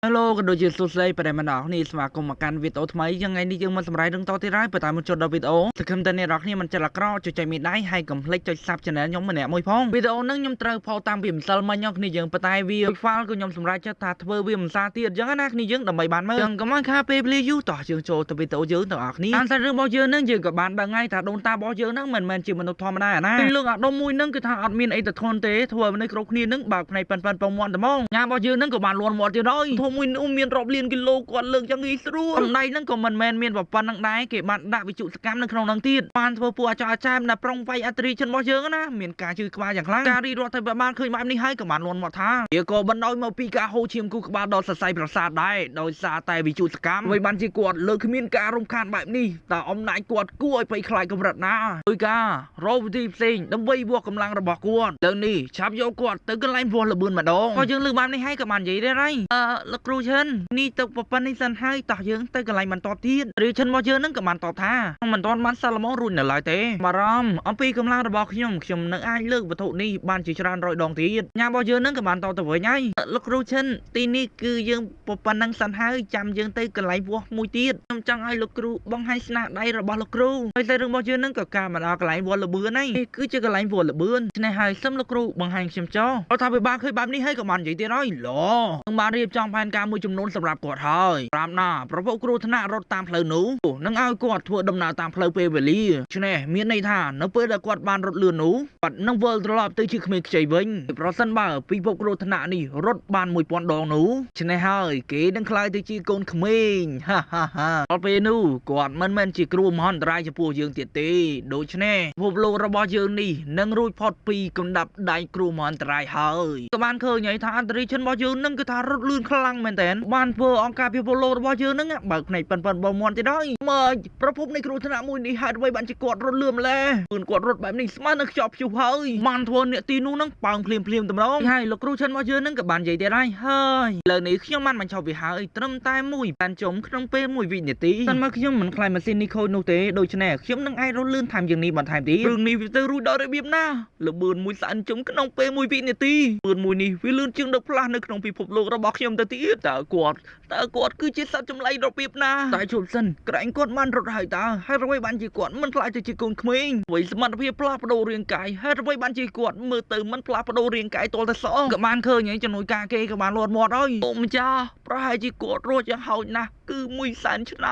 Hello ក៏ដូចជាសួស្តីប្រិយមិត្តអ្នកនេះស្វាគមន៍មកកាន់វីដេអូថ្មីយ៉ាងថ្ងៃនេះយើងមកសម្រាប់រឿងតទៀតហើយបើតាមមុនចូលដល់វីដេអូសង្ឃឹមតែអ្នកនរគ្នាមិនចិត្តអាក្រក់ចុចមេដៃហើយកុំភ្លេចចុច Sub Channel ខ្ញុំម្នាក់មួយផងវីដេអូហ្នឹងខ្ញុំត្រូវផុសតាមពីម្សិលមិញគ្នាយើងប៉ុន្តែវា file គឺខ្ញុំសម្រាប់ចិត្តថាធ្វើវាមិនសារទៀតអញ្ចឹងណាគ្នាយើងដើម្បីបានមើលចឹងកុំឲ្យខាពេលវេលាយូរតោះយើងចូលទៅវីដេអូយើងទាំងអស់គ្នាតាមសាររឿងរបស់យើងហ្នឹងយើងក៏បានដឹងហើយថាដូនតារបស់យើងហ្នឹងមិនមែនជាមនុស្សធម្មតាណារឿងអាដុំមួយហ្នឹងគឺថាអត់មានអីទៅធន់ទេធ្វើឲ្យមនុស្សគ្រប់គ្នាហ្នឹងបើកផ្នែកប៉ិនពងមាត់ត្មងញ៉ាំរបស់យើងហ្នឹងក៏បានលន់មាត់ទៀតហើយធំមួយនោះមានរាប់លានគីឡូគាត់លើកយ៉ាងងាយស្រួលសម្ដែងហ្នឹងក៏មិនមែនមានប៉ុណ្ណឹងដែរគេបានដាក់វិទ្យុសកម្មនៅក្នុងហ្នឹងទៀតបានធ្វើពួកអាចចាមដល់ប្រុងវាយអត្រាជនរបស់យើងណាមានការជឿក្បាលយ៉ាងខ្លាំងការរីរដ្ឋាភិបាលឃើញបែបនេះហើយក៏បានលន់មាត់ថាវាក៏បណ្ដោយមកពីការហូរឈាមគូក្បាលដល់សរសៃប្រសាទដែរដោយសារតែវិទ្យុសកម្មអ្វីបានជាគាត់លើកគ្មានការរំខានបែបនេះតើអំណាចគាត់គួរឲ្យភ័យខ្លាចកម្រិតណាដោយការរកវិធីផ្សេងដើម្បីវាស់កម្លាំងរបស់គាត់លើនេះឆាប់យកគាត់ទៅកន្លែងវាស់លបឿនម្ដងក៏យើងលើកបែបនេះហើយក៏បាននិយាយដែរហើយលោកគ្រូឈិននេះទៅប៉ុណ្្នេះសិនហើយតោះយើងទៅកន្លែងបន្តទៀតរាជឈិនរបស់យើងនឹងក៏បានតបថាមិនទាន់បានសាឡម៉ូរួចនៅឡើយទេបារម្ភអំពីកម្លាំងរបស់ខ្ញុំនឹងអាចលើកវត្ថុនេះបានជាច្រើនរយដងទៀតញ៉ាំរបស់យើងនឹងក៏បានតបទៅវិញហើយលោកគ្រូឈិនទីនេះគឺយើងប៉ុណ្ណឹងសិនហើយចាំយើងទៅកន្លែងវាស់មួយទៀតខ្ញុំចង់ឲ្យលោកគ្រូបង្ហាញស្នាដៃរបស់លោកគ្រូហើយតែរឿងរបស់យើងនឹងក៏ការមកដល់កន្លែងវាស់លបឿនហើយគឺជាកន្លែងវាស់លបឿនឆ្នេះហើយសូមលោកគ្រូបង្ហាញខ្ញុំចោលរដ្ឋាភិបាលឃើញបែបនេះហើយក៏បាននិយាយទៀតហើយឡនឹងបានរៀបចំផែនការមួយចំនួនសម្រាប់គាត់ហើយប្រាប់ណាប្រពន្ធគ្រូថ្នាក់រត់តាមផ្លូវនោះនឹងឲ្យគាត់ធ្វើដំណើរតាមផ្លូវពេលវេលាឆ្នេះមានន័យថានៅពេលដែលគាត់បានរត់លឿននោះគាត់នឹងវិលត្រឡប់ទៅជាក្មេងខ្ចីវិញប្រសិនបើពិភពគ្រូថ្នាក់នេះរត់បាន1000ដងនោះឆ្នេះហើយគេនឹងខ្លាយទៅជាកូនក្មេងហាដល់ពេលនោះគាត់មិនមែនជាគ្រូមហន្តរាយចំពោះយើងទៀតទេដូច្នេះពិភពលោករបស់យើងនេះនឹងរួចផុតពីកំដាប់ដៃគ្រូមហន្តរាយហើយក៏បានឃើញហើយថាអន្តរជនរបស់យើងនឹងគឺថារត់លឿនខ្លាំងមែនតើបានធ្វើអង្គការពិភពលោករបស់យើងនឹងបើកផ្នែកប៉ិនបងមន់ទៀតហើយមើលប្រភពនៃគ្រូថ្នាក់មួយនេះហេតុអ្វីបានជាគាត់រត់លឿនម្ល៉េះគាត់រត់បែបនេះស្មើនឹងខ្ជាប់ព្យុះហើយបានធ្វើអ្នកទីនោះនឹងប៉ើងភ្លាមតម្ដងហើយលោកគ្រូឈិនរបស់យើងនឹងក៏បាននិយាយទៀតហើយលើនេះខ្ញុំបានបញ្ចប់វាហើយត្រឹមតែមួយបានចំក្នុងពេល1វិនាទីសិនមកខ្ញុំមិនខ្លាចម៉ាស៊ីននេះខូចនោះទេដូច្នេះខ្ញុំនឹងអាចរត់លឿនថែមយ៉ាងនេះបន្ថែមទៀតរឿងនេះវាទៅរួចដល់របៀបណាលបឿនមួយស្អានជុំក្នុងពេល1វិនាទីលបឿនមួយនេះវាលឿនជាងដឹកផ្លាស់នៅក្នុងពិភពលោករបស់ខ្ញុំទៅទៀតតើគាត់គឺជាសត្វចម្លែករបៀបណាតែជួបសិនក្រែងគាត់បានរត់ហើយតើហេតុអ្វីបានជាគាត់មិនខ្លាចទៅជាកូនក្មេងវិញសមត្ថភាពផ្លាស់ប្ដូររាងកាយហេតុអ្វីបានជាគាត់មើលទៅមិនផ្លាស់ប្ដូររាងកាយទាល់តែសងក៏បានឃើញចំនួនការគេក៏បានលាត់មាត់ហើយអូម្ចាស់ប្រហែលជាគាត់រត់យ៉ាងហោចណាស់គឺ100,000 ឆ្នា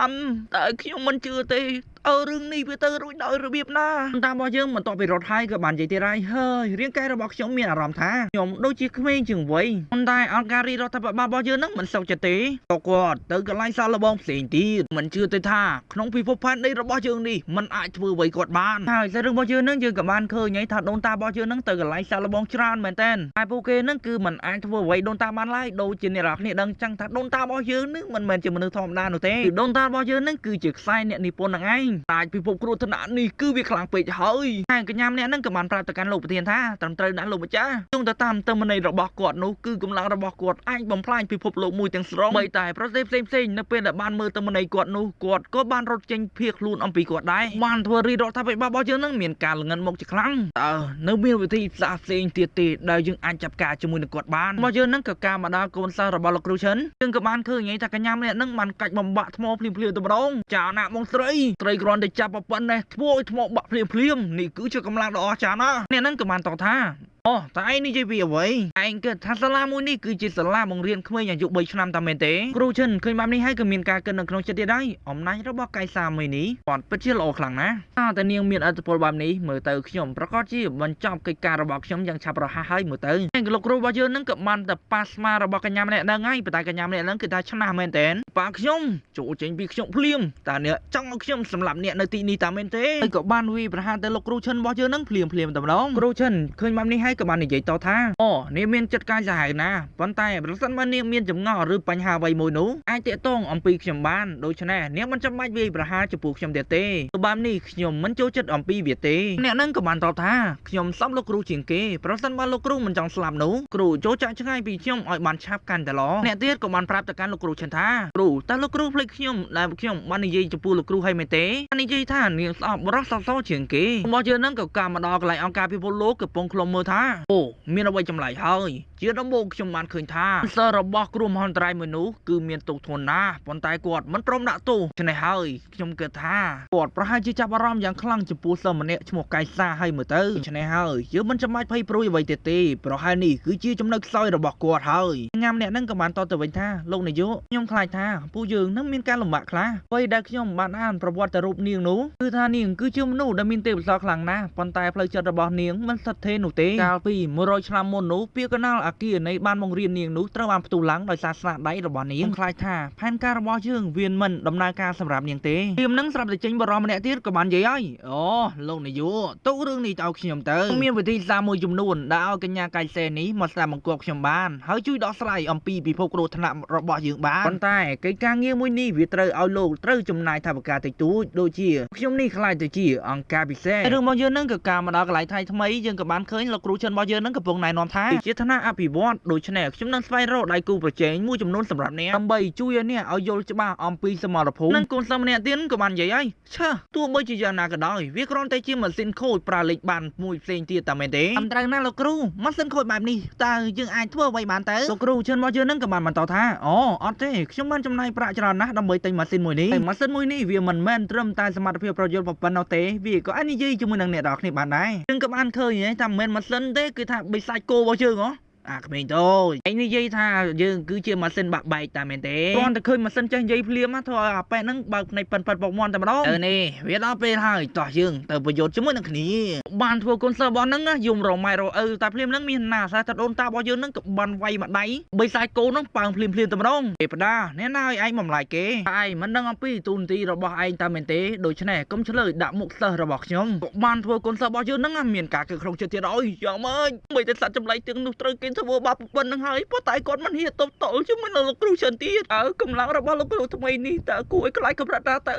ំតែខ្ញុំមិនជឿទេរឿងនេះវាទៅរួចដោយរបៀបណាតាមរបស់យើងមិនតបពីរត់ហើយក៏បាននិយាយទៀតហើយរាងកាយរបស់ខ្ញុំមានអារម្មណ៍ថាខ្ញុំដូចជាក្មេងជាងវ័យប៉ុន្តែអង្គការរដ្ឋាភិបាលរបស់យើងនឹងមិនសុខចិត្តទេក៏គាត់ទៅកន្លែងសាឡបងផ្សេងទៀតមិនជឿទេថាក្នុងពិភពផែនដីរបស់យើងនេះមិនអាចធ្វើអ្វីគាត់បានហើយតែរឿងរបស់យើងនឹងយើងក៏បានឃើញថាដូនតារបស់យើងនឹងទៅកន្លែងសាឡបងច្រើនមែនតើតែពួកគេនឹងគឺមិនអាចធ្វើអ្វីដូនតាបានឡើយដូចជាអ្នកនរគ្នាដឹងចឹងថាដូនតារបស់យើងនឹងមិនមែនជាមនុស្សធម្មតានោះទេគឺដូនតារបស់យើងនឹងគឺជាខ្សែអ្នកនិពន្ធនឹងឯងអាចពិភពគ្រោះថ្នាក់នេះគឺវាខ្លាំងពេកហើយហើយកញ្ញាម្នាក់ហ្នឹងក៏បានប្រាប់ទៅកាន់លោកប្រធានថាត្រឹមត្រូវណាស់លោកម្ចាស់យោងទៅតាមទិន្នន័យរបស់គាត់នោះគឺកម្លាំងរបស់គាត់អាចបំផ្លាញពិភពលោកមួយទាំងស្រុងបីតែប្រទេសផ្សេងនៅពេលដែលបានមើលទិន្នន័យគាត់នោះគាត់ក៏បានរត់ចេញភៀសខ្លួនអំពីគាត់ដែរបានធ្វើរដ្ឋាភិបាលរបស់យើងនឹងមានការល្ងិនមុខជាខ្លាំងតើនៅមានវិធីសាស្ត្រផ្សេងទៀតទេដែលយើងអាចចាប់ការជាមួយនឹងគាត់បានរបស់យើងនឹងក៏ការមកដល់កូនសិស្សរបស់លោកគ្រូឈិនយើងក៏បានឃើញថាកញ្ញាម្នាក់នឹងបានកាច់បំបាក់ថ្មភ្លាមៗទៅម្ដងចាណាបងស្រីគ្រាន់តែចាប់ប៉ុណ្ណេះធ្វើឲ្យថ្មបាក់ភ្លាមនេះគឺជាកម្លាំងដ៏អស្ចារ្យណាស់អ្នកហ្នឹងក៏បានតបថាតែឯងនិយាយពីអ្វីឯងគិតថាសាលាមួយនេះគឺជាសាលាបង្រៀនក្មេងអាយុ3ឆ្នាំតែមែនទេគ្រូឈិនឃើញបែបនេះហើយក៏មានការគិតនៅក្នុងចិត្តទៀតហើយអំណាចរបស់កៃសាមីនេះគាត់ពិតជាល្អខ្លាំងណាស់តែនាងមានឥទ្ធិពលបែបនេះមើលទៅខ្ញុំប្រកាសជាបញ្ចប់កិច្ចការរបស់ខ្ញុំយ៉ាងឆាប់រហ័សហើយមើលទៅហើយលោកគ្រូរបស់យើងនឹងក៏បានតែប៉ាស្មារបស់កញ្ញាម្នាក់ហ្នឹងហើយប៉ុន្តែកញ្ញាម្នាក់ហ្នឹងគឺថាឆ្នះមែនទេប៉ាខ្ញុំចូលចេញពីខ្ញុំភ្លាមតែអ្នកចង់ឲ្យខ្ញុំសម្លាប់អ្នកនៅទីនេះតែមែនទេហើយក៏បានវាប្រហារទៅលោកគ្រូឈិនរបស់យើងនឹងភ្លាមតែម្ដងគ្រូឈិនឃើញបែបនេះហើយក៏បាននិយាយតថានាងមានចិត្តកាយសាហាវណាស់ប៉ុន្តែប្រសិនបើនាងមានចម្ងល់ឬបញ្ហាអ្វីមួយនោះអាចតាក់ទងអំពីខ្ញុំបានដូច្នេះនាងមិនចាំបាច់វាយប្រហារចំពោះខ្ញុំទៀតទេបែបនេះខ្ញុំមិនចូលចិត្តអំពីវាទេអ្នកនឹងក៏បានតបថាខ្ញុំសមលោកគ្រូជាងគេប្រសិនបើលោកគ្រូមិនចង់ស្លាប់នោះគ្រូចូលចាក់ឆ្ងាយពីខ្ញុំឲ្យបានឆាប់កាន់តែល្អអ្នកទៀតក៏បានប្រាប់ទៅកាន់លោកគ្រូឈិនថាគ្រូ តែលោកគ្រូភ្លេចខ្ញុំដែលខ្ញុំបាននិយាយចំពោះលោកគ្រូឲ្យមែនទេបាននិយាយថានាងស្អប់បរោះសសជាងគេរបស់យើងនឹងក៏កាមកដល់កន្លែងអង្គការពិភពលោកកំពុងឃ្លាំមើលថាអូមានអ្វីចម្លែកហើយជាដំបូងខ្ញុំបានឃើញថាសិស្សរបស់គ្រូមហន្តរាយមួយនោះគឺមានទោសធ្ងន់ណាស់ប៉ុន្តែគាត់មិនព្រមដាក់ទោសឆ្នេះហើយខ្ញុំគិតថាគាត់ប្រហែលជាចាប់អារម្មណ៍យ៉ាងខ្លាំងចំពោះសិស្សម្នាក់ឈ្មោះកៃសាហើយមើលទៅឆ្នេះហើយយើងមិនចាំបាច់ភ័យព្រួយអ្វីទៀតទេប្រហែលនេះគឺជាចំណុចខ្សោយរបស់គាត់ហើយញ៉ាំអ្នកនឹងក៏បានតទៅវិញថាលោកនាយកខ្ញុំខ្លាចថាពួកយើងនឹងមានការលំបាកខ្លះពេលដែលខ្ញុំបានអានប្រវត្តិរូបនាងនោះគឺថានាងគឺជាមនុស្សដែលមានទេពកោសល្យខ្លាំងណាស់ប៉ុន្តែផ្លូវចិត្តរបស់នាងមិនស្ថិតថេរនោះទេកាលពី100ឆ្នាំមុននោះពាក្យកណ្ដាលអាគារនៃបានបង្រៀននាងនោះត្រូវបានផ្ទុះឡើងដោយសារស្នាដៃរបស់នាងខ្លាចថាផែនការរបស់យើងវាមិនដំណើរការសម្រាប់នាងទេខ្ញុំនឹងស្រាប់តែចេញបរិមម្នាក់ទៀតក៏បាននិយាយហើយអូលោកនាយកទុករឿងនេះទៅឲ្យខ្ញុំទៅមានវិធីសាស្ត្រមួយចំនួនដែលឲ្យកញ្ញាកៃសេនេះមកស្ដាប់បង្គាប់ខ្ញុំបានហើយជួយដោះស្រាយអំពីពិភពគ្រោះថ្នាក់របស់យើងបានប៉ុន្តែកិច្ចការងារមួយនេះវាត្រូវឲ្យលោកត្រូវចំណាយថវិកាតិចតួចដូចជាខ្ញុំនេះខ្លាចទៅជាអង្គការពិសេសរឿងរបស់យើងនឹងក៏ការមកដល់កន្លែងថ្មីយើងក៏បានឃើញលោកគ្រូចិនរបស់យើងនឹងកំពុងណែនាំថាជាឋានៈអភិវឌ្ឍដូច្នេះខ្ញុំនឹងស្វែងរកដៃគូប្រជែងមួយចំនួនសម្រាប់អ្នកដើម្បីជួយឲ្យអ្នកឲ្យយល់ច្បាស់អំពីសមរភូមិនិងកូនសិស្សម្នាក់ទៀតក៏បាននិយាយហើយឆើទោះបីជាយ៉ាងណាក៏ដោយវាគ្រាន់តែជាម៉ាស៊ីនខូចប្រើលេខបានមួយផ្សេងទៀតតែមែនទេអត់ត្រូវណាលោកគ្រូម៉ាស៊ីនខូចបែបនេះតើយើងអាចធ្វើអ្វីបានទៅលោកគ្រូចិនរបស់យើងនឹងក៏បានបន្តថាអូអត់ទេខ្ញុំបានចំណាយប្រាក់ច្រើនណាស់ដើម្បីទិញម៉ាស៊ីនមួយនេះម៉ាស៊ីនមួយនេះវាមិនមែនត្រឹមតែសមត្ថភាពប្រយុទ្ធប៉ុណ្ណោះទេវាក៏អាចនិយាយជាមួយនឹងអ្នកនរគ្នាបានដែរយើងក៏បានឃើញថាមិនមែនម៉ាស៊ីនទេគឺថាបិសាចគោរបស់យើងហ៎អាក្មេងតូចឯងនិយាយថាយើងគឺជាម៉ាស៊ីនបាក់បែកតែមែនទេគ្រាន់តែឃើញម៉ាស៊ីនចេះនិយាយភ្លាមធ្វើឲ្យអាប៉ែហ្នឹងបើកភ្នែកប៉ិនបុកមន់តែម្ដងនេះវាដល់ពេលហើយតោះយើងទៅប្រយុទ្ធជាមួយនឹងគ្នាបានធ្វើកូនសិស្សរបស់ហ្នឹងយំរម៉ែរអើតែភ្លាមហ្នឹងមានណាសាតែដូនតារបស់យើងហ្នឹងក៏បានវាយមួយដៃបីសាច់គោហ្នឹងប៉ើងភ្លាមតែម្ដងទេបដាអ្នកណាឲ្យឯងបំឡាយគេឯងមិនដឹងអំពីទូនទីរបស់ឯងតែមែនទេដូច្នេះកុំឆ្លើយដាក់មុខសិស្សរបស់ខ្ញុំបានធ្វើកូនសិស្សរបស់យើងហ្នឹងមានការគិតក្នុងចិត្តទៀតអើយយ៉ាងម៉េចបីតែសត្វចម្លែកទាំងនោះត្រូវគេធ្វើបាបប៉ុណ្្នឹងហើយប៉ុន្តែគាត់មិនហ៊ានតបតល់ជាមួយនឹងលោកគ្រូចិនទៀតកម្លាំងរបស់លោកគ្រូថ្មីនេះតើគួរឲ្យខ្លាចកម្រិតណាទៅ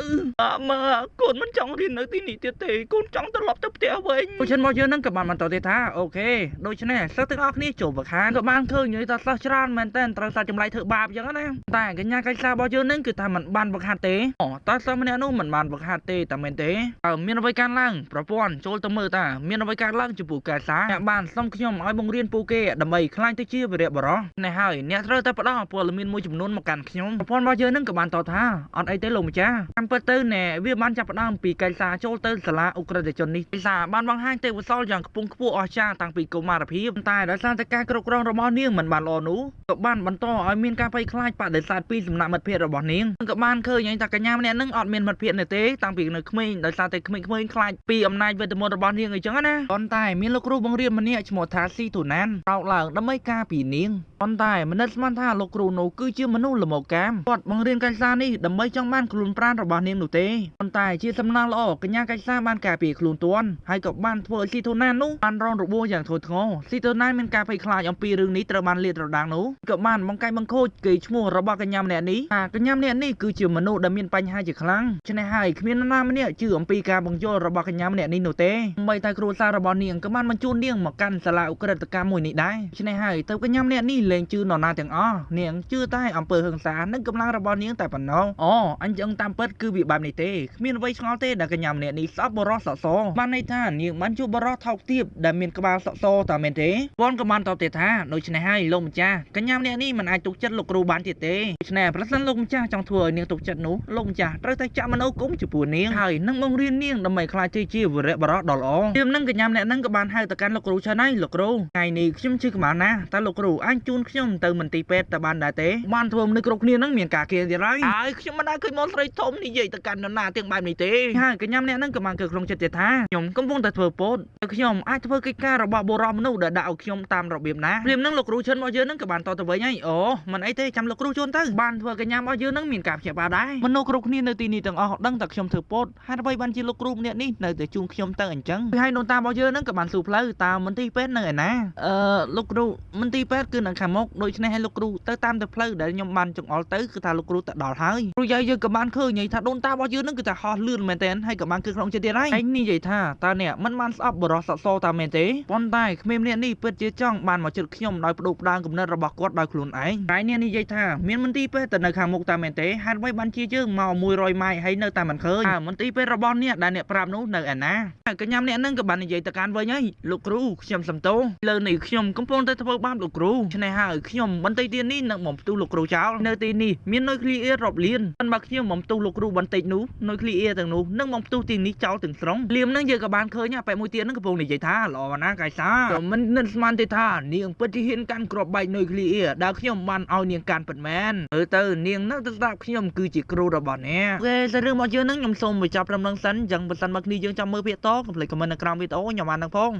មើលកូនមិនចង់រៀននៅទីនេះទៀតទេកូនចង់ត្រឡប់ទៅផ្ទះវិញគ្រូចិនមកយើងនឹងក៏បានបន្តទៀតថាអូខេដូច្នេះសិស្សទាំងអស់គ្នាចូលវឹកហានក៏បានឃើញថាសិស្សច្រើនមែនតើត្រូវសាច់ចម្លែកធ្វើបាបអញ្ចឹងណាតែកញ្ញាកៃសារបស់យើងនឹងគឺថាមិនបានវឹកហាត់ទេតែសិស្សម្នាក់នោះមិនបានវឹកហាត់ទេតែមែនទេមានអ្វីកើតឡើងប្រព័ន្ធចូលទៅមើលតាមានអ្វីកើតឡើងចំពោះកៃសាអ្នកបានសុំខ្ញុំឲ្យបង្រៀនពួកគេដើម្បីខ្លាញ់ទៅជាវីរៈបរោះនេះហើយអ្នកត្រូវតែផ្ដល់ព័ត៌មានមួយចំនួនមកកាន់ខ្ញុំប្រព័ន្ធរបស់យើងនឹងក៏បានតតថាអត់អីទេលោកម្ចាស់តាមពិតទៅណែវាបានចាប់ផ្ដើមពីកៃសាចូលទៅសាលាអុក្រិតជននេះកៃសាបានបង្ហាញទេពកោសល្យយ៉ាងខ្ពង់ខ្ពស់អស្ចារ្យតាំងពីកុមារភាពតែដោយសារតែការគ្រប់គ្រងរបស់នាងមិនបានល្អនោះក៏បានបន្តឲ្យមានការភ័យខ្លាចបដិសេធពីសំណាក់មិត្តភ័ក្តិរបស់នាងក៏បានឃើញថាកញ្ញាម្នាក់នឹងអត់មានមិត្តភ័ក្តិនៅទេតាំងពីនៅក្មេងដោយសារតែក្មេងៗខ្លាចពីអំណាចវេទមន្តរបស់នាងអញ្ចឹងណាប៉ុន្តែមានលោកគ្រូបង្រៀនម្នាក់ឈ្មោះថាស៊ីទូណានរោតឡើងដើម្បីការពីនាងប៉ុន្តែមនិតស្មានថាលោកគ្រូនោះគឺជាមនុស្សល្មមកាមគាត់បង្រៀនកៃសានេះដើម្បីចង់បានខ្លួនប្រាណរបស់នាងនោះទេប៉ុន្តែជាសំណាងល្អកញ្ញាកៃសាបានការពារខ្លួនទាន់ហើយក៏បានធ្វើឲ្យស៊ីទូណាននោះបានរងរបួសយ៉ាងធ្ងន់ធ្ងរស៊ីទូណានមានការភ័យខ្លាចអំពីរឿងនេះត្រូវបានលាតត្រដាងនោះក៏បានបង្កាច់បង្ខូចកេរ្តិ៍ឈ្មោះរបស់កញ្ញាម្នាក់នេះកញ្ញាម្នាក់នេះគឺជាមនុស្សដែលមានបញ្ហាជាខ្លាំងឆ្នេះហើយគ្មាននរណាម្នាក់ជឿអំពីការបង្យល់របស់កញ្ញាម្នាក់នេះនោះទេបីតែគ្រួសាររបស់នាងក៏បានបញ្ជូននាងមកកាន់សាលាអុក្រិតកម្មមួយនេះដែរឆ្នេះហើយទៅកញ្ញាម្នាក់នេះលែងជឿនរណាទាំងអស់នាងជឿតែអំពើហិង្សានិងកម្លាំងរបស់នាងតែប៉ុណ្ណោះអញ្ចឹងតាមពិតគឺវាបែបនេះទេគ្មានអ្វីឆ្ងល់ទេដែលកញ្ញាម្នាក់នេះស្អប់បរោះសក់សបានន័យថានាងបានជួបបរោះថោកទាបដែលមានក្បាលសក់សតែមែនទេប៉ុនក៏បានតបទៀតថាដូច្នេះហើយលោកម្ចាស់កញ្ញាម្នាក់នេះមិនអាចទុកចិត្តលោកគ្រូបានទៀតទេដូច្នេះប្រសិនលោកម្ចាស់ចង់ធ្វើឲ្យនាងទុកចិត្តនោះលោកម្ចាស់ត្រូវតែចាក់មនោគមចំពោះនាងហើយនឹងបង្រៀននាងដើម្បីក្លាយទៅជាវីរៈបរោះដ៏ល្អពីនឹងកញ្ញាម្នាក់ហ្នឹងក៏បានហៅទៅកាន់លោកគ្រូឆានហើយលោកគ្រូថ្ងៃនេះខ្ញុំជឿក្បាលណាស់តែលោកគ្រូអាចជូនខ្ញុំទៅមន្ទីរពេទ្យតែបានដែរទេបានធ្វើមនុស្សគ្រប់គ្នាហ្នឹងមានការគៀទៀតហើយខ្ញុំមិនដែលឃើញមកស្រីធំនិយាយទៅកាន់នរណាទាំងបែបនេះទេហើយកញ្ញាម្នាក់ហ្នឹងក៏បានគិតក្នុងចិត្តទៀតថាខ្ញុំកំពុងតែធ្វើពោតខ្ញុំអាចធ្វើកិច្ចការរបស់បុរសមនុស្សដែលដាក់ឲ្យខ្ញុំតាមរបៀបណាព្រាមហ្នឹងលោកគ្រូឈិនរបស់យើងហ្នឹងក៏បានតទៅវិញហើយអូមិនអីទេចាំលោកគ្រូជូនទៅបានធ្វើកញ្ញារបស់យើងហ្នឹងមានការព្យាបាលដែរមនុស្សគ្រប់គ្នានៅទីនេះទាំងអស់ដឹងតែខ្ញុំធ្វើពោតហេតុអ្វីបានជាលោកគ្រូម្នាក់នេះនៅតែជូនខ្ញុំទៅអញ្ចឹងហើយដូនតារបស់យើងហ្នឹងក៏បានស៊ូផ្លូវតាមមន្ទីរពេទ្យនៅឯណាលោកគ្រូ គ្រូមន្ទីរពេទ្យគឺនៅខាងមុខដូច្នេះឲ្យលោកគ្រូទៅតាមទៅផ្លូវដែលខ្ញុំបានចង្អុលទៅគឺថាលោកគ្រូទៅដល់ហើយគ្រូយាយយើងក៏បានឃើញថាដូនតារបស់យើងនឹងគឺថាហោះលឿនមែនទែនហើយក៏បានគឺក្នុងចិត្តទៀតហើយឯងនិយាយថាតើអ្នកមិនបានស្អប់បរោះសក់សតាមមែនទេប៉ុន្តែក្មេងម្នាក់នេះពិតជាចង់បានមកជិតខ្ញុំដោយបដូរផ្ដាងគំនិតរបស់គាត់ដោយខ្លួនឯងតែអ្នកនិយាយថាមានមន្ទីរពេទ្យទៅនៅខាងមុខតាមមែនទេហេតុអ្វីបានជាយើងមក100ម៉ៃហើយនៅតែមិនឃើញមន្ទីរពេទ្យរបស់អ្នកដែលអ្នកប្រាប់នោះនៅឯណាកញ្ញាម្នាក់នឹងក៏បាននិយាយទៅកាន់វិញហើយលោកគ្រូខ្ញុំសំទោសលើនេះខ្ញុំកំពុងតែធ្វើបាបលោកគ្រូឆ្នេះហើយខ្ញុំបន្តិចទៀតនេះនឹងបំផ្ទុះលោកគ្រូចោលនៅទីនេះមាននុយក្លីអ៊ែររាប់លានប៉ុន្តែខ្ញុំបំផ្ទុះលោកគ្រូបន្តិចនោះនុយក្លីអ៊ែរទាំងនោះនឹងបំផ្ទុះទីនេះចោលទាំងស្រុងលៀមនឹងយើងក៏បានឃើញបែបមួយទៀតនឹងកំពុងនិយាយថាល្អណាស់កាយសាក៏មិននឹកស្មានទេថានាងពិតជាហ៊ានកាន់គ្រាប់បែកនុយក្លីអ៊ែរដែលខ្ញុំបានឲ្យនាងកាន់ពិតមែនទៅនាងនៅទៅស្ដាប់ខ្ញុំគឺជាគ្រូរបស់អ្នកអូខេតែរឿងរបស់យើងនឹងខ្ញុំសូមបញ្ចប់ត្រឹមនឹងសិនអញ្ចឹងបើសិនមកគ្នាយើងចាំមើលភាគតកុំភ្លេចខមមិននៅក្រោមវីដេអូខ្ញុំបាននឹងផង